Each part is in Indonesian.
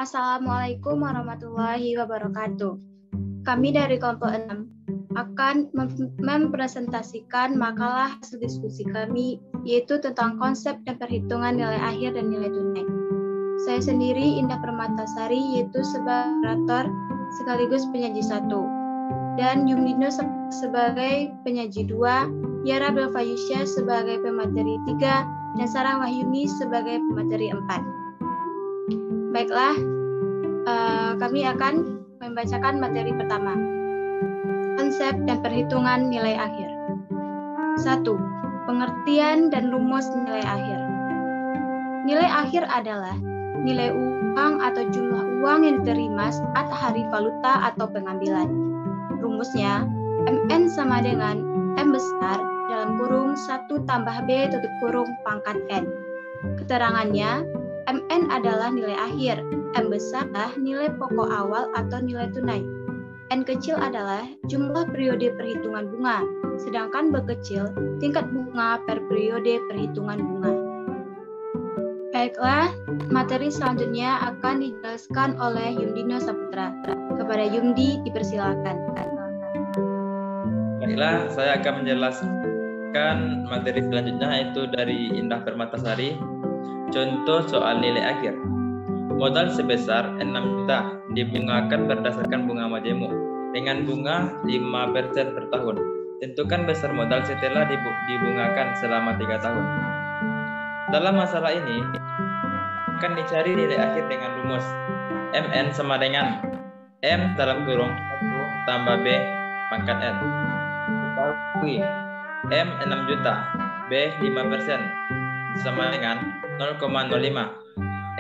Assalamualaikum warahmatullahi wabarakatuh. Kami dari kelompok 6 akan mempresentasikan makalah hasil diskusi kami, yaitu tentang konsep dan perhitungan nilai akhir dan nilai tunai. Saya sendiri Indah Permatasari, yaitu sebagai moderator sekaligus penyaji 1, dan Yumdino sebagai penyaji 2, Yara Belfayusya sebagai pemateri 3, dan Sarah Wahyuni sebagai pemateri 4. Baiklah, kami akan membacakan materi pertama. Konsep dan perhitungan nilai akhir. 1. Pengertian dan rumus nilai akhir. Nilai akhir adalah nilai uang atau jumlah uang yang diterima saat hari valuta atau pengambilan. Rumusnya, MN sama dengan M besar dalam kurung 1 tambah B tutup kurung pangkat N. Keterangannya, MN adalah nilai akhir, M besar adalah nilai pokok awal atau nilai tunai. N kecil adalah jumlah periode perhitungan bunga, sedangkan B kecil tingkat bunga per periode perhitungan bunga. Baiklah, materi selanjutnya akan dijelaskan oleh Yumdino Saputra. Kepada Yumdi, dipersilakan. Baiklah, saya akan menjelaskan materi selanjutnya, yaitu dari Indah Permatasari. Contoh soal nilai akhir. Modal sebesar 6 juta dibungakan berdasarkan bunga majemuk dengan bunga 5% per tahun. Tentukan besar modal setelah dibungakan selama 3 tahun. Dalam masalah ini, akan dicari nilai akhir dengan rumus MN sama dengan M dalam kurung 1 tambah B pangkat N. M 6 juta, B 5%, sama dengan 0,05.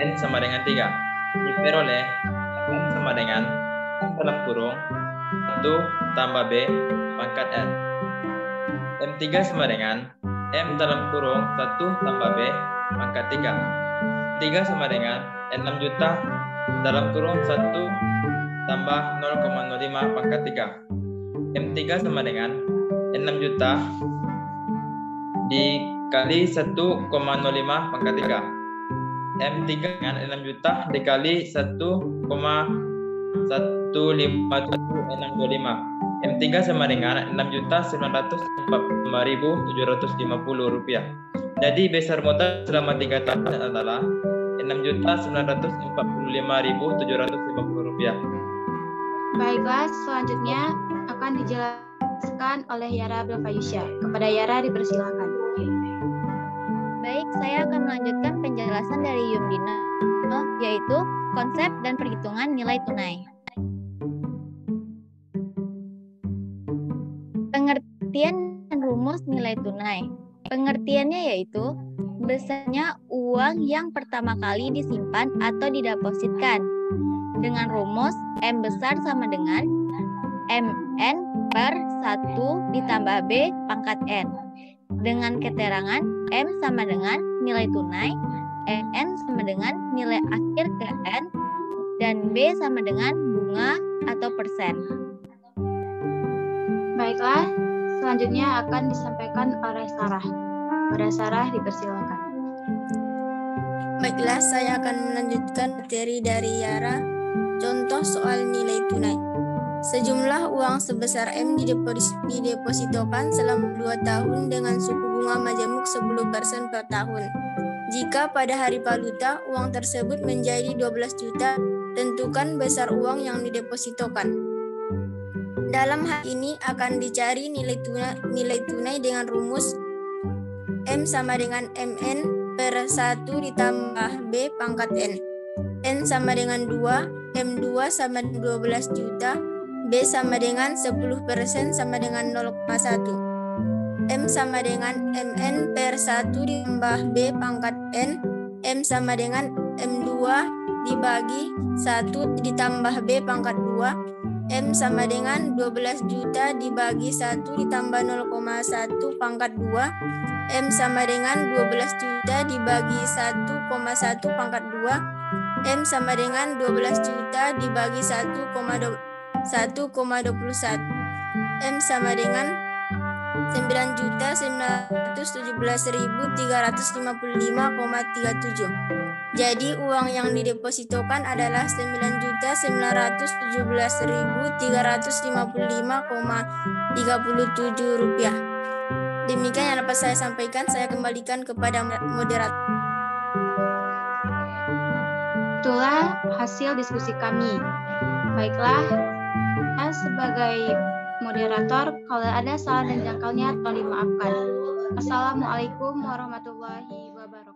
N sama dengan 3. Diperoleh M sama dengan M dalam kurung 1 tambah B pangkat N. M3 sama dengan M dalam kurung 1 tambah B pangkat 3. M3 sama dengan N 6 juta dalam kurung 1 tambah 0,05 pangkat 3. M3 sama dengan N 6 juta dikali 1,05 pangkat 3. M3 dengan 6 juta dikali 1,157 M3 sama dengan 6.945.750 rupiah. Jadi besar modal selama 3 tahun adalah 6.945.750 rupiah. Baiklah, selanjutnya akan dijelaskan oleh Yara Belfayusya. Kepada Yara, dipersilakan. Baik, saya akan melanjutkan penjelasan dari Yumdino, yaitu konsep dan perhitungan nilai tunai. Pengertian dan rumus nilai tunai. Pengertiannya yaitu besarnya uang yang pertama kali disimpan atau didepositkan. Dengan rumus M besar sama dengan MN per 1 ditambah B pangkat N. Dengan keterangan M sama dengan nilai tunai, N sama dengan nilai akhir ke N, dan B sama dengan bunga atau persen. Baiklah, selanjutnya akan disampaikan oleh Sarah. Pada Sarah, dipersilakan. Baiklah, saya akan melanjutkan materi dari Yara. Contoh soal nilai tunai. Sejumlah uang sebesar M didepositokan selama 2 tahun dengan suku bunga majemuk 10% per tahun. Jika pada hari valuta uang tersebut menjadi 12 juta, tentukan besar uang yang didepositokan. Dalam hal ini akan dicari nilai tunai dengan rumus M sama dengan MN per 1 ditambah B pangkat N. N sama dengan 2, M2 sama dengan 12 juta, B sama dengan 10% sama dengan 0,1. M sama dengan MN per 1 ditambah B pangkat N. M sama dengan M2 dibagi 1 ditambah B pangkat 2. M sama dengan 12 juta dibagi 1 ditambah 0,1 pangkat 2. M sama dengan 12 juta dibagi 1,1 pangkat 2. M sama dengan 12 juta dibagi 1,21. M sama dengan 9.917.355,37. Jadi uang yang didepositokan adalah Rp9.917.355,37. Demikian yang dapat saya sampaikan. Saya kembalikan kepada moderator. Itulah hasil diskusi kami. Baiklah, saya sebagai moderator, kalau ada salah dan jangkalnya tolong dimaafkan. Assalamualaikum warahmatullahi wabarakatuh.